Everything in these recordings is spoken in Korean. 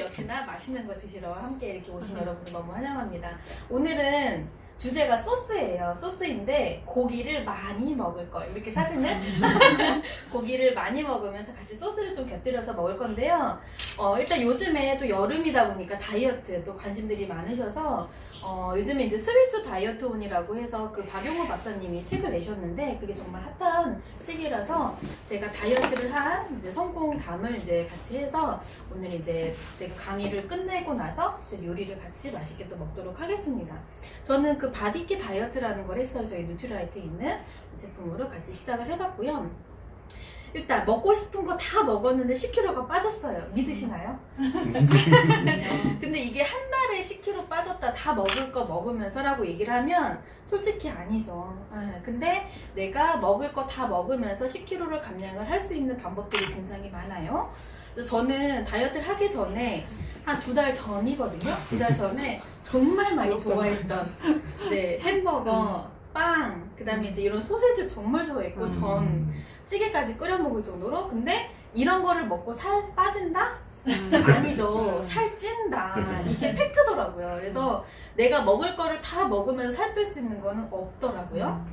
역시나 맛있는 거 드시러 함께 이렇게 오신 여러분들 너무 환영합니다. 오늘은 주제가 소스예요. 소스인데 고기를 많이 먹을 거 이렇게 사진을 고기를 많이 먹으면서 같이 소스를 좀 곁들여서 먹을 건데요. 일단 요즘에 또 여름이다 보니까 다이어트 또 관심들이 많으셔서 요즘에 이제 스위트 다이어트 온이라고 해서 그 박용호 박사님이 책을 내셨는데 그게 정말 핫한 책이라서 제가 다이어트를 한 이제 성공담을 이제 같이 해서 오늘 이제 제가 강의를 끝내고 나서 제 요리를 같이 맛있게 또 먹도록 하겠습니다. 저는 그 바디키 다이어트라는 걸 했어요. 저희 뉴트라이트에 있는 제품으로 같이 시작을 해봤고요. 일단 먹고 싶은 거 다 먹었는데 10kg가 빠졌어요. 믿으시나요? 근데 이게 한 달에 10kg 빠졌다 다 먹을 거 먹으면서라고 얘기를 하면 솔직히 아니죠. 근데 내가 먹을 거 다 먹으면서 10kg를 감량을 할 수 있는 방법들이 굉장히 많아요. 그래서 저는 다이어트를 하기 전에 한 2달 전이거든요. 2달 전에 정말 많이 좋아했던 햄버거, 빵, 그 다음에 이제 이런 소세지 정말 좋아했고 전, 찌개까지 끓여 먹을 정도로. 근데 이런 거를 먹고 살 빠진다? 아니죠. 살 찐다. 이게 팩트더라고요. 그래서 내가 먹을 거를 다 먹으면서 살 뺄 수 있는 거는 없더라고요.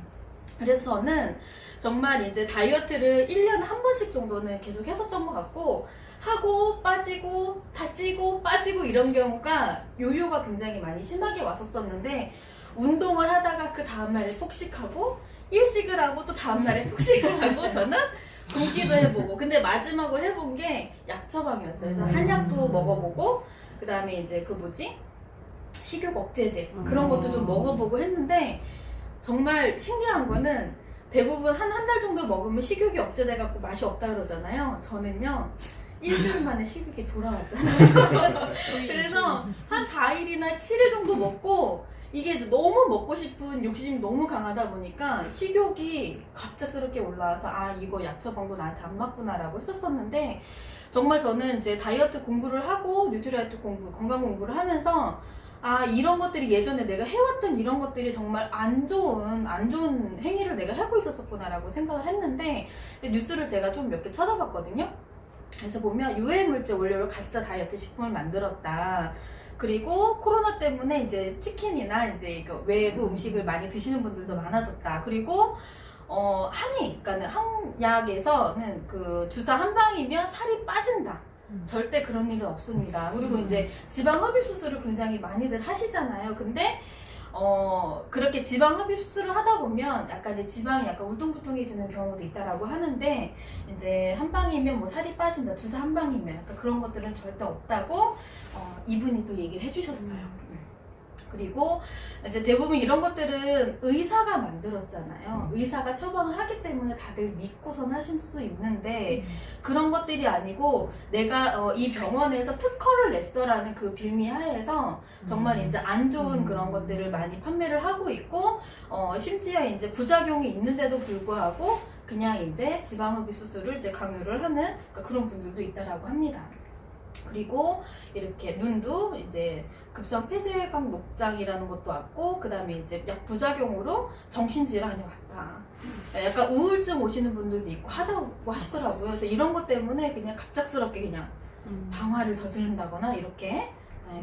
그래서 저는 정말 이제 다이어트를 1년에 한 번씩 정도는 계속 했었던 것 같고, 하고 빠지고 다 찌고 빠지고 이런 경우가 요요가 굉장히 많이 심하게 왔었었는데, 운동을 하다가 그 다음날에 폭식하고 일식을 하고 또 다음날에 폭식을 하고 저는 굶기도 해보고, 근데 마지막으로 해본 게 약 처방이었어요. 그래서 한약도 먹어보고 그 다음에 이제 그 뭐지? 식욕 억제제 그런 것도 좀 먹어보고 했는데, 정말 신기한 거는 대부분 한 달 정도 먹으면 식욕이 억제돼갖고 맛이 없다 그러잖아요. 저는요 일주일 만에 식욕이 돌아왔잖아요. 그래서 한 4일이나 7일 정도 먹고, 이게 너무 먹고 싶은 욕심이 너무 강하다 보니까 식욕이 갑작스럽게 올라와서 아, 이거 약 처방도 나한테 안 맞구나 라고 했었었는데, 정말 저는 이제 다이어트 공부를 하고 뉴트리아이트 공부, 건강 공부를 하면서 아, 이런 것들이 예전에 내가 해왔던 이런 것들이 정말 안 좋은 행위를 내가 하고 있었구나 라고 생각을 했는데, 뉴스를 제가 좀 몇 개 찾아봤거든요. 그래서 보면 유해물질 원료로 가짜 다이어트 식품을 만들었다. 그리고 코로나 때문에 이제 치킨이나 이제 그 외부 음식을 많이 드시는 분들도 많아졌다. 그리고 그러니까는 한약에서는 그 주사 한 방이면 살이 빠진다. 절대 그런 일은 없습니다. 그리고 이제 지방 흡입 수술을 굉장히 많이들 하시잖아요. 근데 그렇게 지방 흡입 수술을 하다 보면 약간 이제 지방이 약간 울퉁불퉁해지는 경우도 있다라고 하는데, 이제 한 방이면 뭐 살이 빠진다, 주사 한 방이면 약간 그런 것들은 절대 없다고 이분이 또 얘기를 해주셨어요. 그리고 이제 대부분 이런 것들은 의사가 만들었잖아요. 의사가 처방을 하기 때문에 다들 믿고선 하실 수 있는데, 그런 것들이 아니고 내가 이 병원에서 특허를 냈어라는 그 빌미 하에서 정말 이제 안 좋은 그런 것들을 많이 판매를 하고 있고, 심지어 이제 부작용이 있는데도 불구하고 그냥 이제 지방흡입 수술을 이제 강요를 하는, 그러니까 그런 분들도 있다라고 합니다. 그리고 이렇게 눈도 이제 급성 폐쇄각 녹장이라는 것도 왔고, 그 다음에 이제 약 부작용으로 정신질환이 왔다. 약간 우울증 오시는 분들도 있고 하다고 하시더라고요. 그래서 이런 것 때문에 그냥 갑작스럽게 그냥 방화를 저지른다거나 이렇게.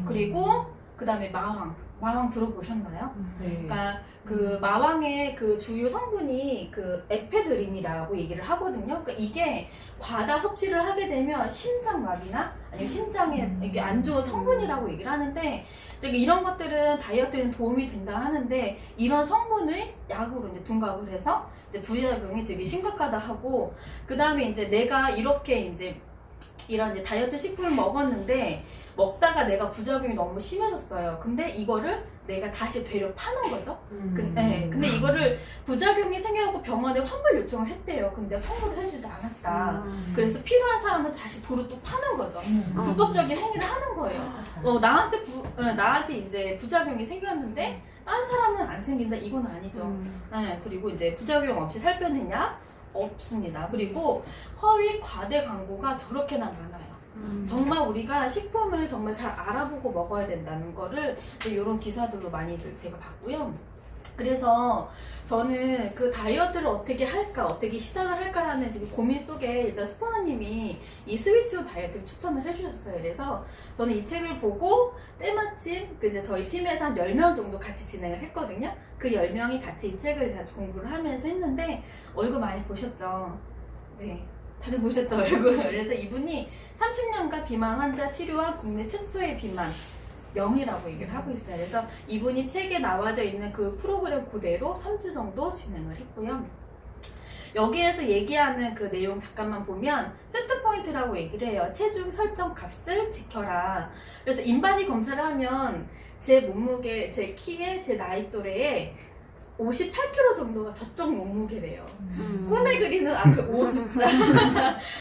그리고 그 다음에 마왕 들어보셨나요? 네. 그러니까 그 마왕의 그 주요 성분이 그 에페드린이라고 얘기를 하거든요. 그러니까 이게 과다 섭취를 하게 되면 심장마비나 아니면 심장에 이게 안 좋은 성분이라고 얘기를 하는데, 이런 것들은 다이어트에는 도움이 된다 하는데, 이런 성분을 약으로 이제 둔갑을 해서 이제 부작용이 되게 심각하다 하고, 그 다음에 이제 내가 이렇게 이제 이런 이제 다이어트 식품을 먹었는데 먹다가 내가 부작용이 너무 심해졌어요. 근데 이거를 내가 다시 되려 파는 거죠. 근데 이거를 부작용이 생겨갖고 병원에 환불 요청을 했대요. 근데 환불을 해주지 않았다. 그래서 필요한 사람은 다시 도로 또 파는 거죠. 불법적인 행위를 하는 거예요. 나한테 이제 부작용이 생겼는데 다른 사람은 안 생긴다. 이건 아니죠. 그리고 이제 부작용 없이 살 빼는 약 없습니다. 그리고 허위 과대 광고가 저렇게나 많아요. 정말 우리가 식품을 정말 잘 알아보고 먹어야 된다는 거를 이런 기사들로 많이들 제가 봤고요. 그래서 저는 그 다이어트를 어떻게 할까, 어떻게 시작을 할까라는 지금 고민 속에 일단 스포너님이 이 스위치온 다이어트를 추천을 해주셨어요. 그래서 저는 이 책을 보고 때마침 그 이제 저희 팀에서 한 10명 정도 같이 진행을 했거든요. 그 10명이 같이 이 책을 같이 공부를 하면서 했는데 얼굴 많이 보셨죠? 네. 다들 보셨죠, 얼굴. 그래서 이분이 30년간 비만 환자 치료한 국내 최초의 비만 0이라고 얘기를 하고 있어요. 그래서 이분이 책에 나와져 있는 그 프로그램 그대로 3주 정도 진행을 했고요. 여기에서 얘기하는 그 내용 잠깐만 보면 세트 포인트라고 얘기를 해요. 체중 설정 값을 지켜라. 그래서 인바디 검사를 하면 제 몸무게, 제 키에, 제 나이 또래에 58kg 정도가 저쪽 몸무게래요. 꿈에 그리는 앞에 5 숫자.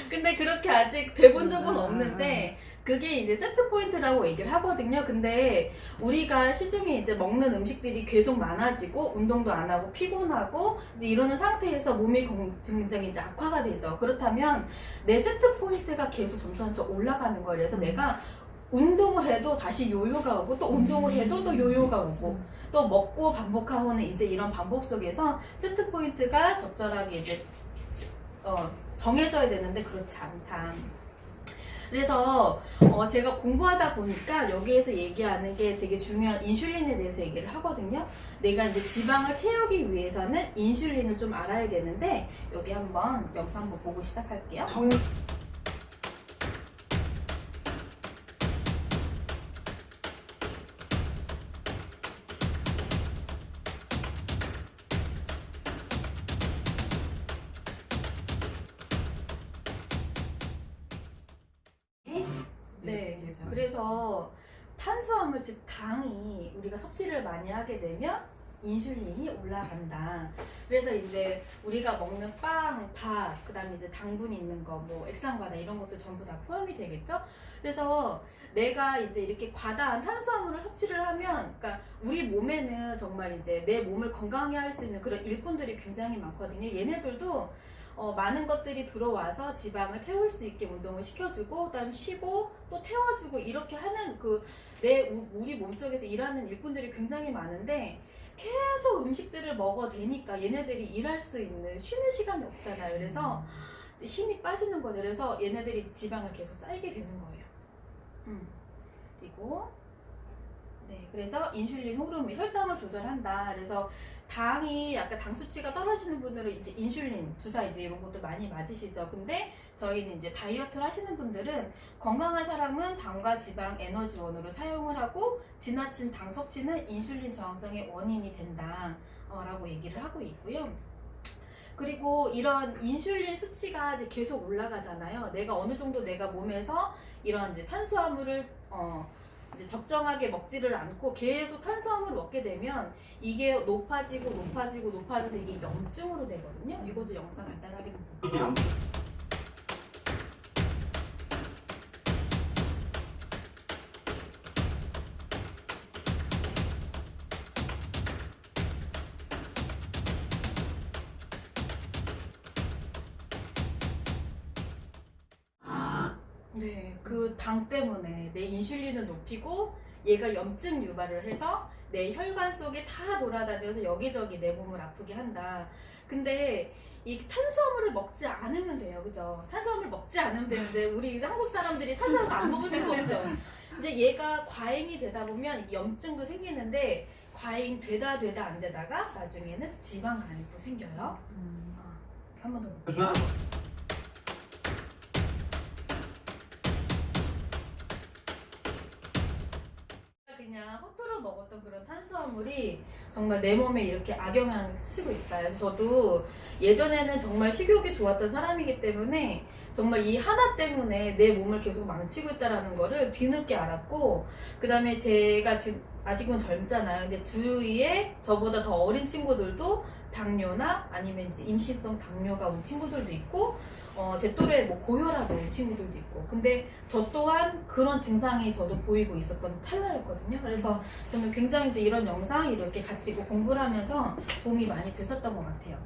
근데 그렇게 아직 돼본 적은 없는데 그게 이제 세트 포인트라고 얘기를 하거든요. 근데 우리가 시중에 이제 먹는 음식들이 계속 많아지고 운동도 안 하고 피곤하고 이제 이러는 상태에서 몸이 굉장히 이제 악화가 되죠. 그렇다면 내 세트 포인트가 계속 점점 올라가는 거예요. 그래서 내가 운동을 해도 다시 요요가 오고 또 운동을 해도 또 요요가 오고 또 먹고 반복하고는 이제 이런 반복 속에서 세트 포인트가 적절하게 이제 정해져야 되는데 그렇지 않다. 그래서 제가 공부하다 보니까 여기에서 얘기하는 게 되게 중요한 인슐린에 대해서 얘기를 하거든요. 내가 이제 지방을 태우기 위해서는 인슐린을 좀 알아야 되는데 여기 한번 영상 한번 보고 시작할게요. 네, 그래서 탄수화물 즉 당이 우리가 섭취를 많이 하게 되면 인슐린이 올라간다. 그래서 이제 우리가 먹는 빵, 밥, 그다음에 이제 당분이 있는 거, 뭐 액상과다 이런 것도 전부 다 포함이 되겠죠. 그래서 내가 이제 이렇게 과다한 탄수화물을 섭취를 하면, 그러니까 우리 몸에는 정말 이제 내 몸을 건강하게 할 수 있는 그런 일꾼들이 굉장히 많거든요. 얘네들도 많은 것들이 들어와서 지방을 태울 수 있게 운동을 시켜주고 그다음 쉬고 또 태워주고 이렇게 하는 우리 몸속에서 일하는 일꾼들이 굉장히 많은데 계속 음식들을 먹어대니까 얘네들이 일할 수 있는 쉬는 시간이 없잖아요. 그래서 힘이 빠지는 거죠. 그래서 얘네들이 지방을 계속 쌓이게 되는 거예요. 그리고 그래서 인슐린 호르몬, 혈당을 조절한다. 그래서 당이 약간 당 수치가 떨어지는 분들은 이제 인슐린 주사 이제 이런 것도 많이 맞으시죠. 근데 저희는 이제 다이어트를 하시는 분들은 건강한 사람은 당과 지방 에너지원으로 사용을 하고 지나친 당 섭취는 인슐린 저항성의 원인이 된다. 라고 얘기를 하고 있고요. 그리고 이런 인슐린 수치가 이제 계속 올라가잖아요. 내가 어느 정도 내가 몸에서 이런 이제 탄수화물을 이제 적정하게 먹지를 않고 계속 탄수화물을 먹게 되면 이게 높아져서 이게 염증으로 되거든요. 이것도 영상 간단하게 볼게요. 네, 그 당 때문에 내 인슐린을 높이고 얘가 염증 유발을 해서 내 혈관 속에 다 돌아다녀서 여기저기 내 몸을 아프게 한다. 근데 이 탄수화물을 먹지 않으면 돼요. 그죠? 탄수화물 먹지 않으면 되는데 우리 한국 사람들이 탄수화물 안 먹을 수가 없죠. 이제 얘가 과잉이 되다 보면 염증도 생기는데 과잉 되다 안 되다가 나중에는 지방간이 또 생겨요. 한 번 더 볼게요. 그냥 허투루 먹었던 그런 탄수화물이 정말 내 몸에 이렇게 악영향을 끼치고 있다. 그래서 저도 예전에는 정말 식욕이 좋았던 사람이기 때문에 정말 이 하나 때문에 내 몸을 계속 망치고 있다는 거를 뒤늦게 알았고, 그 다음에 제가 지금 아직은 젊잖아요. 근데 주위에 저보다 더 어린 친구들도 당뇨나 아니면 이제 임신성 당뇨가 온 친구들도 있고, 제 또래 뭐 고혈압이 온 친구들도 있고, 근데 저 또한 그런 증상이 저도 보이고 있었던 찰나였거든요. 그래서 저는 굉장히 이제 이런 영상 이렇게 같이 공부를 하면서 도움이 많이 됐었던 것 같아요.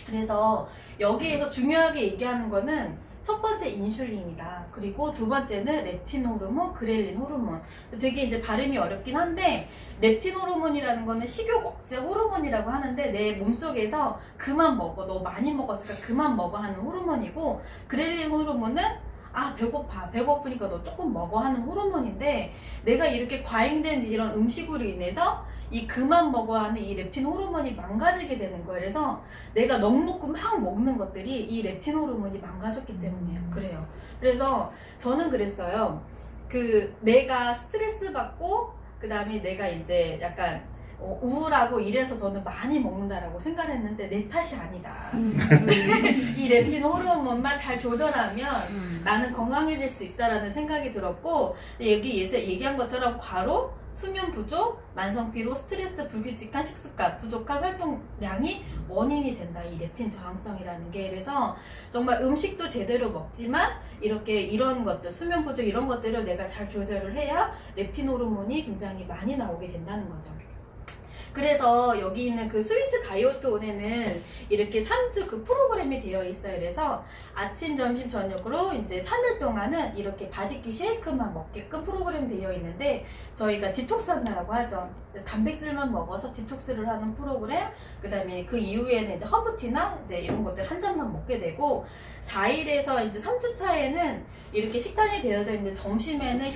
그래서 여기에서 중요하게 얘기하는 거는 첫 번째 인슐린이다. 그리고 두 번째는 렙틴 호르몬, 그렐린 호르몬. 되게 이제 발음이 어렵긴 한데 렙틴 호르몬이라는 거는 식욕 억제 호르몬이라고 하는데 내 몸속에서 그만 먹어, 너 많이 먹었으니까 그만 먹어 하는 호르몬이고, 그렐린 호르몬은 아 배고파, 배고프니까 너 조금 먹어 하는 호르몬인데, 내가 이렇게 과잉된 이런 음식으로 인해서 이 그만 먹어 하는 이 렙틴 호르몬이 망가지게 되는 거예요. 그래서 내가 넉넉히 막 먹는 것들이 이 렙틴 호르몬이 망가졌기 때문이에요. 그래요. 그래서 저는 그랬어요. 그 내가 스트레스 받고 그 다음에 내가 이제 약간 우울하고 이래서 저는 많이 먹는다라고 생각했는데 내 탓이 아니다. 이 렙틴 호르몬만 잘 조절하면 나는 건강해질 수 있다라는 생각이 들었고, 여기에서 얘기한 것처럼 과로, 수면 부족, 만성 피로, 스트레스, 불규칙한 식습관, 부족한 활동량이 원인이 된다. 이 렙틴 저항성이라는 게. 그래서 정말 음식도 제대로 먹지만 이렇게 이런 것들, 수면 부족 이런 것들을 내가 잘 조절을 해야 렙틴 호르몬이 굉장히 많이 나오게 된다는 거죠. 그래서 여기 있는 그 스위트 다이어트 온에는 이렇게 3주 그 프로그램이 되어 있어요. 그래서 아침, 점심, 저녁으로 이제 3일 동안은 이렇게 바디키 쉐이크만 먹게끔 프로그램 되어 있는데, 저희가 디톡스 한다라고 하죠. 단백질만 먹어서 디톡스를 하는 프로그램, 그 다음에 그 이후에는 이제 허브티나 이제 이런 것들 한 잔만 먹게 되고, 4일에서 이제 3주 차에는 이렇게 식단이 되어져 있는데 점심에는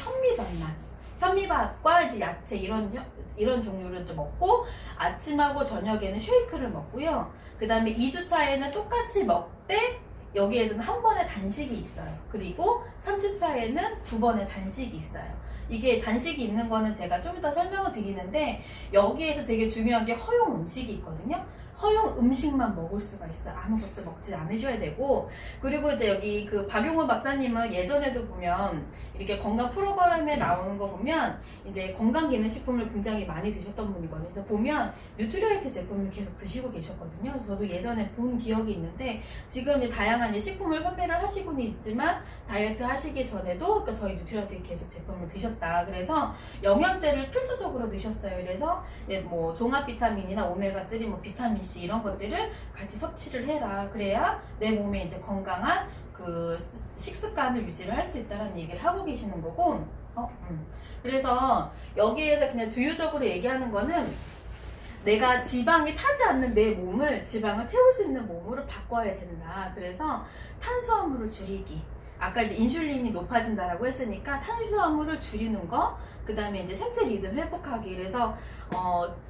현미밥과 이제 야채 이런 종류를 또 먹고, 아침하고 저녁에는 쉐이크를 먹고요. 그 다음에 2주차에는 똑같이 먹되 여기에는 한 번의 단식이 있어요. 그리고 3주차에는 2번의 단식이 있어요. 이게 단식이 있는 거는 제가 좀 이따 설명을 드리는데, 여기에서 되게 중요한 게 허용 음식이 있거든요. 허용 음식만 먹을 수가 있어요. 아무것도 먹지 않으셔야 되고, 그리고 이제 여기 그 박용호 박사님은 예전에도 보면 이렇게 건강 프로그램에 나오는 거 보면 이제 건강기능식품을 굉장히 많이 드셨던 분이거든요. 그래서 보면 뉴트리라이트 제품을 계속 드시고 계셨거든요. 저도 예전에 본 기억이 있는데, 지금 이제 다양한 이제 식품을 판매를 하시고는 있지만 다이어트 하시기 전에도 그러니까 저희 뉴트리라이트 계속 제품을 드셨다. 그래서 영양제를 필수적으로 드셨어요. 그래서 이제 뭐 종합 비타민이나 오메가3, 뭐 비타민 C 이런 것들을 같이 섭취를 해라. 그래야 내 몸에 이제 건강한 그 식습관을 유지를 할 수 있다는 얘기를 하고 계시는 거고, 그래서 여기에서 그냥 주요적으로 얘기하는 거는 내가 지방이 타지 않는 내 몸을 지방을 태울 수 있는 몸으로 바꿔야 된다. 그래서 탄수화물을 줄이기. 아까 이제 인슐린이 높아진다라고 했으니까 탄수화물을 줄이는 거, 그 다음에 이제 생체 리듬 회복하기. 그래서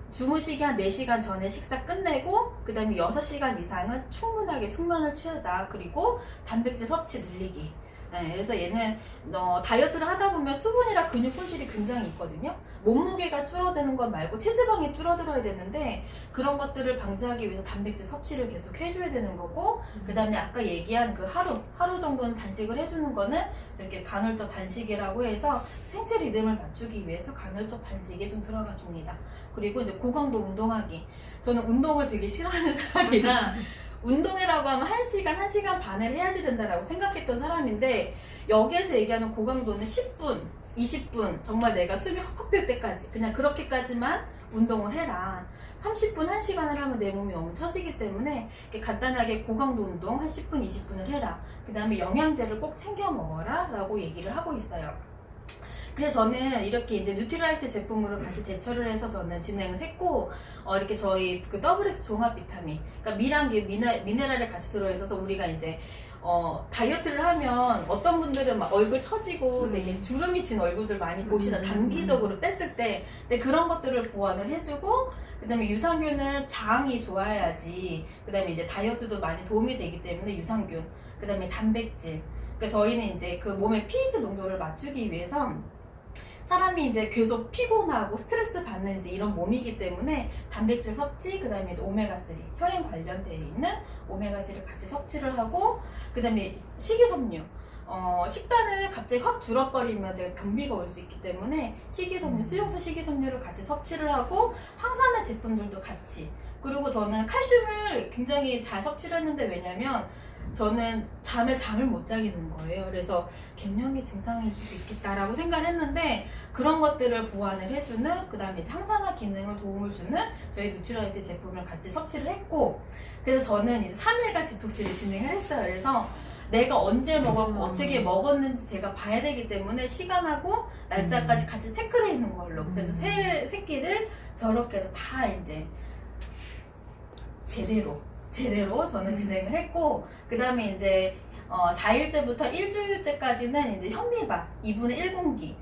주무시기 한 4시간 전에 식사 끝내고, 그 다음에 6시간 이상은 충분하게 숙면을 취하자. 그리고 단백질 섭취 늘리기. 네, 그래서 얘는 다이어트를 하다 보면 수분이랑 근육 손실이 굉장히 있거든요. 몸무게가 줄어드는 것 말고 체지방이 줄어들어야 되는데, 그런 것들을 방지하기 위해서 단백질 섭취를 계속 해줘야 되는 거고, 그 다음에 아까 얘기한 그 하루 정도는 단식을 해주는 거는 이렇게 간헐적 단식이라고 해서 생체 리듬을 맞추기 위해서 간헐적 단식에 좀 들어가 줍니다. 그리고 이제 고강도 운동하기. 저는 운동을 되게 싫어하는 사람이라 운동이라고 하면 1시간 반을 해야지 된다라고 생각했던 사람인데, 여기에서 얘기하는 고강도는 10분, 20분, 정말 내가 숨이 헉헉 될 때까지 그냥 그렇게까지만 운동을 해라. 30분, 1시간을 하면 내 몸이 너무 처지기 때문에 이렇게 간단하게 고강도 운동 한 10분, 20분을 해라. 그 다음에 영양제를 꼭 챙겨 먹어라 라고 얘기를 하고 있어요. 그래서 저는 이렇게 이제 뉴트리라이트 제품으로 같이 대처를 해서 저는 진행을 했고, 이렇게 저희 그 WX 종합 비타민, 그러니까 미랑 미네랄이 같이 들어있어서 우리가 이제 다이어트를 하면 어떤 분들은 막 얼굴 처지고 되게 주름이 진 얼굴들 많이 보시다 단기적으로 뺐을 때, 근데 그런 것들을 보완을 해주고, 그 다음에 유산균은 장이 좋아야지, 그 다음에 이제 다이어트도 많이 도움이 되기 때문에 유산균, 그 다음에 단백질. 그러니까 저희는 이제 그 몸의 pH 농도를 맞추기 위해서 사람이 이제 계속 피곤하고 스트레스 받는 이제 이런 몸이기 때문에 단백질 섭취, 그 다음에 이제 오메가3, 혈행 관련되어 있는 오메가3를 같이 섭취를 하고, 그 다음에 식이섬유. 식단을 갑자기 확 줄어버리면 내가 변비가 올 수 있기 때문에 식이섬유, 수용소 식이섬유를 같이 섭취를 하고, 항산화 제품들도 같이. 그리고 저는 칼슘을 굉장히 잘 섭취를 했는데, 왜냐면 저는 잠을 못 자겠는 거예요. 그래서 갱년기 증상일 수도 있겠다라고 생각을 했는데, 그런 것들을 보완을 해주는, 그 다음에 항산화 기능을 도움을 주는 저희 뉴트리라이트 제품을 같이 섭취를 했고, 그래서 저는 이제 3일간 디톡스를 진행을 했어요. 그래서 내가 언제 먹었고 어떻게 먹었는지 제가 봐야 되기 때문에 시간하고 날짜까지 같이 체크되어 있는 걸로. 그래서 세 끼를 저렇게 해서 다 이제 제대로 저는 진행을 했고, 그 다음에 이제 4일째부터 일주일째까지는 이제 현미밥 2분의 1공기,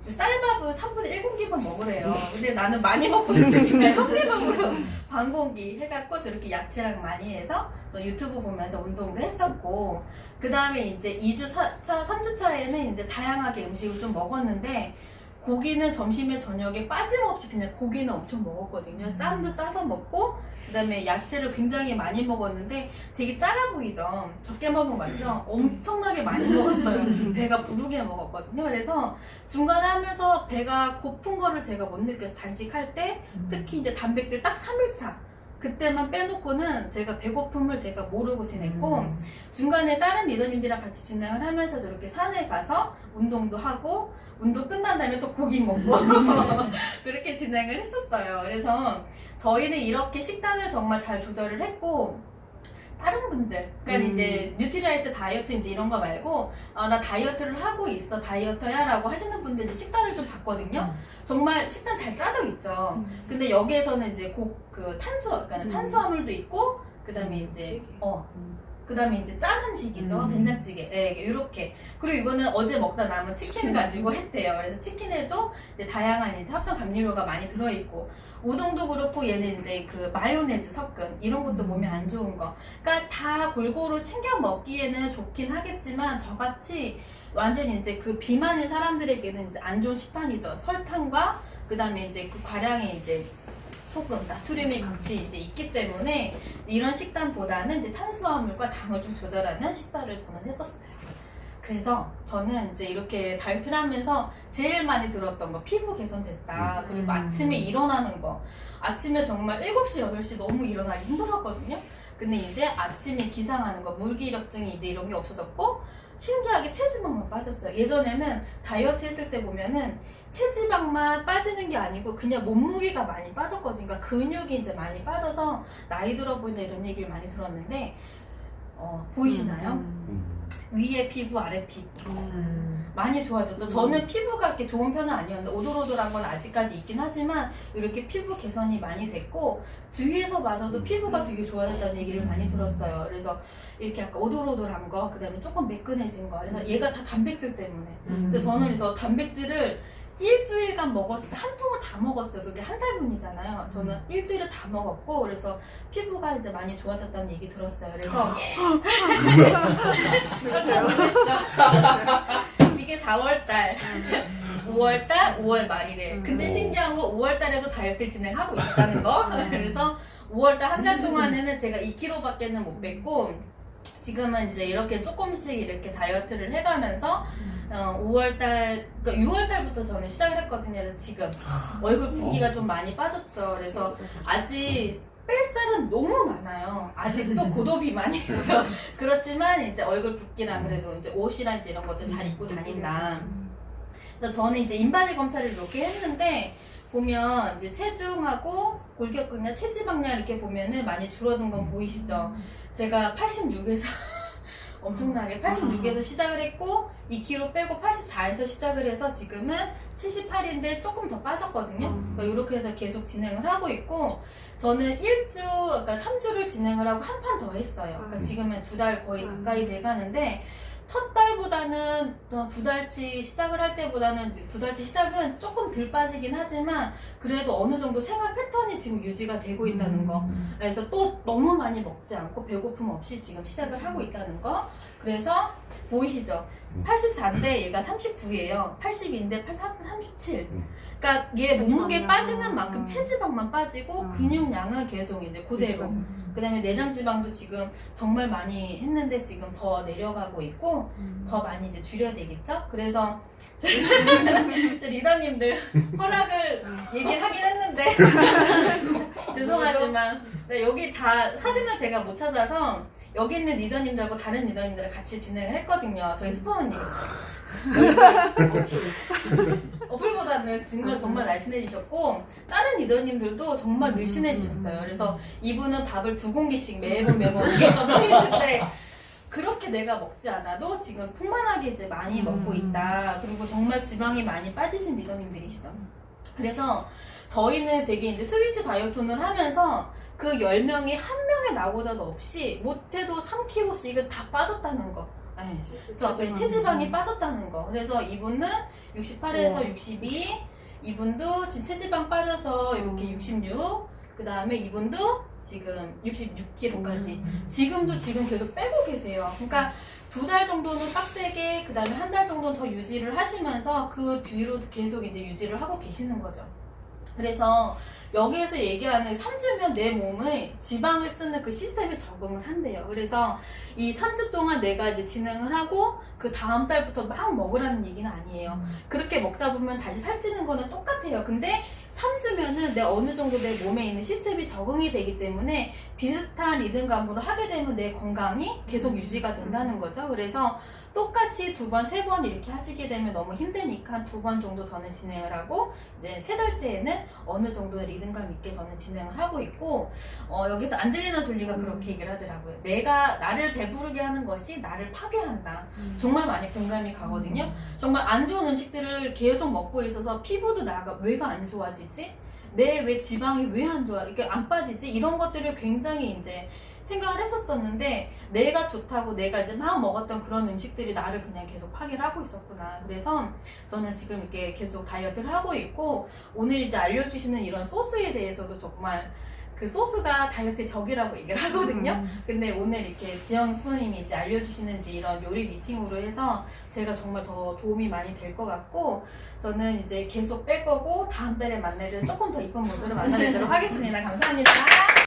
쌀밥을 3분의 1공기만 먹으래요. 근데 나는 많이 먹고 싶으니까 현미밥으로 반 공기 해갖고 저렇게 야채랑 많이 해서 저 유튜브 보면서 운동도 했었고, 그 다음에 이제 2주차, 3주차에는 이제 다양하게 음식을 좀 먹었는데, 고기는 점심에 저녁에 빠짐없이 그냥 고기는 엄청 먹었거든요. 쌈도 싸서 먹고, 그 다음에 야채를 굉장히 많이 먹었는데 되게 작아 보이죠? 적게 먹은 거 맞죠? 엄청나게 많이 먹었어요. 배가 부르게 먹었거든요. 그래서 중간에 하면서 배가 고픈 거를 제가 못 느껴서 단식할 때, 특히 이제 단백질 딱 3일차 그때만 빼놓고는 제가 배고픔을 제가 모르고 지냈고, 중간에 다른 리더님들이랑 같이 진행을 하면서 저렇게 산에 가서 운동도 하고, 운동 끝난 다음에 또 고기 먹고 그렇게 진행을 했었어요. 그래서 저희는 이렇게 식단을 정말 잘 조절을 했고, 다른 분들, 그러니까 이제 뉴트리라이트 다이어트 이제 이런 거 말고, 나 다이어트를 하고 있어, 다이어터야 라고 하시는 분들 식단을 좀 봤거든요. 정말 식단 잘 짜져 있죠. 근데 여기에서는 이제 그러니까 탄수화물도 있고, 그 다음에 이제 그 다음에 이제 짠 음식이죠. 된장찌개. 네, 이렇게. 그리고 이거는 어제 먹다 남은 치킨 가지고 했대요. 그래서 치킨에도 이제 다양한 이제 합성 감미료가 많이 들어있고, 우동도 그렇고 얘는 이제 그 마요네즈 섞은 이런 것도 몸에 안 좋은 거. 그러니까 다 골고루 챙겨 먹기에는 좋긴 하겠지만, 저같이 완전히 이제 그 비만인 사람들에게는 이제 안 좋은 식단이죠. 설탕과 그 다음에 이제 그 과량의 이제 소금, 나트륨이 같이 이제 있기 때문에 이런 식단보다는 이제 탄수화물과 당을 좀 조절하는 식사를 저는 했었어요. 그래서 저는 이제 이렇게 다이어트를 하면서 제일 많이 들었던 거, 피부 개선됐다. 그리고 아침에 일어나는 거. 아침에 정말 7시, 8시 너무 일어나기 힘들었거든요. 근데 이제 아침에 기상하는 거, 물기력증이 이제 이런 게 없어졌고, 신기하게 체지방만 빠졌어요. 예전에는 다이어트 했을 때 보면은 체지방만 빠지는 게 아니고 그냥 몸무게가 많이 빠졌거든요. 그러니까 근육이 이제 많이 빠져서 나이 들어 보인다 이런 얘기를 많이 들었는데, 보이시나요? 위에 피부, 아래 피부 많이 좋아졌죠. 저는 피부가 그렇게 좋은 편은 아니었는데, 오돌오돌한 건 아직까지 있긴 하지만 이렇게 피부 개선이 많이 됐고, 주위에서 봐서도 피부가 되게 좋아졌다는 얘기를 많이 들었어요. 그래서 이렇게 약간 오돌오돌한 거, 그 다음에 조금 매끈해진 거. 그래서 얘가 다 단백질 때문에. 근데 저는 그래서 단백질을 일주일간 먹었을 때 한 통을 다 먹었어요. 그게 한 달분이잖아요. 저는 일주일에 다 먹었고, 그래서 피부가 이제 많이 좋아졌다는 얘기 들었어요. 그래서 깜짝 놀랐죠. 이게 4월달, 5월달, 5월 말이래. 근데 신기한 거 5월달에도 다이어트를 진행하고 있다는 거. 그래서 5월달 한 달 동안에는 제가 2kg밖에는 못 뺐고, 지금은 이제 이렇게 조금씩 이렇게 다이어트를 해가면서 5월달, 그러니까 6월달부터 저는 시작을 했거든요. 그래서 지금 얼굴 붓기가 좀 많이 빠졌죠. 그래서 아직 뺄살은 너무 많아요. 아직도 고도 비만이고요. 그렇지만 이제 얼굴 붓기랑 그래도 이제 옷이랑 이제 이런 것들 잘 입고 다닌다. 그래서 저는 이제 인바디 검사를 이렇게 했는데, 보면 이제 체중하고 골격근이나 체지방량 이렇게 보면은 많이 줄어든 건 보이시죠? 제가 86에서 엄청나게 86에서 시작을 했고 2kg 빼고 84에서 시작을 해서 지금은 78인데 조금 더 빠졌거든요. 그러니까 이렇게 해서 계속 진행을 하고 있고, 저는 그러니까 3주를 진행을 하고 한 판 더 했어요. 그러니까 지금은 2달 거의 가까이 돼가는데, 첫 달보다는 2달치 시작을 할 때보다는 2달치 시작은 조금 덜 빠지긴 하지만 그래도 어느 정도 생활 패턴이 지금 유지가 되고 있다는 거. 그래서 또 너무 많이 먹지 않고 배고픔 없이 지금 시작을 하고 있다는 거. 그래서 보이시죠? 84인데 얘가 39예요. 80인데 37. 그러니까 얘 몸무게 빠지는 만큼 체지방만 빠지고 근육량은 계속 이제 그대로. 그 다음에 내장 지방도 지금 정말 많이 했는데 지금 더 내려가고 있고 더 많이 이제 줄여야 되겠죠? 그래서 리더님들 허락을 얘기하긴 했는데 죄송하지만 여기 다 사진을 제가 못 찾아서 여기 있는 리더님들하고 다른 리더님들을 같이 진행을 했거든요. 저희 스포너님. 어플보다는 정말 날씬해지셨고, 다른 리더님들도 정말 늘씬해지셨어요. 그래서 이분은 밥을 2공기씩 매번 먹이실 때 그렇게 내가 먹지 않아도 지금 풍만하게 이제 많이 먹고 있다. 그리고 정말 지방이 많이 빠지신 리더님들이시죠. 그래서 저희는 되게 이제 스위치 다이어트를 하면서 그 10명이 한 명의 낙오자도 없이 못해도 3kg씩은 다 빠졌다는 거. 네. 그래서 체지방이 빠졌다는 거. 그래서 이분은 68에서 62, 이분도 지금 체지방 빠져서 이렇게 66, 그 다음에 이분도 지금 66kg까지. 지금도 지금 계속 빼고 계세요. 그러니까 2달 정도는 빡세게, 그 다음에 한 달 정도는 더 유지를 하시면서 그 뒤로 계속 이제 유지를 하고 계시는 거죠. 그래서 여기에서 얘기하는 3주면 내 몸의 지방을 쓰는 그 시스템에 적응을 한대요. 그래서 이 3주 동안 내가 이제 진행을 하고 그 다음 달부터 막 먹으라는 얘기는 아니에요. 그렇게 먹다 보면 다시 살찌는 거는 똑같아요. 근데 3주면은 내 어느 정도 내 몸에 있는 시스템이 적응이 되기 때문에 비슷한 리듬감으로 하게 되면 내 건강이 계속 유지가 된다는 거죠. 그래서 똑같이 2번, 3번 이렇게 하시게 되면 너무 힘드니까 2번 정도 저는 진행을 하고 이제 3달째에는 어느 정도의 리듬감 있게 저는 진행을 하고 있고 여기서 안젤리나 졸리가 그렇게 얘기를 하더라고요. 내가 나를 배부르게 하는 것이 나를 파괴한다. 정말 많이 공감이 가거든요. 정말 안 좋은 음식들을 계속 먹고 있어서 피부도 왜가 안 좋아지지? 내 왜 지방이 왜 안 좋아? 이게 안 빠지지? 이런 것들을 굉장히 이제 생각을 했었었는데 내가 좋다고 내가 이제 막 먹었던 그런 음식들이 나를 그냥 계속 파괴를 하고 있었구나. 그래서 저는 지금 이렇게 계속 다이어트를 하고 있고 오늘 이제 알려주시는 이런 소스에 대해서도 정말 그 소스가 다이어트의 적이라고 얘기를 하거든요. 근데 오늘 이렇게 지영 스포님이 이제 알려주시는 이런 요리 미팅으로 해서 제가 정말 더 도움이 많이 될 것 같고 저는 이제 계속 뺄 거고 다음 달에 만날 때는 조금 더 이쁜 모습으로 만나뵙도록 하겠습니다. 감사합니다.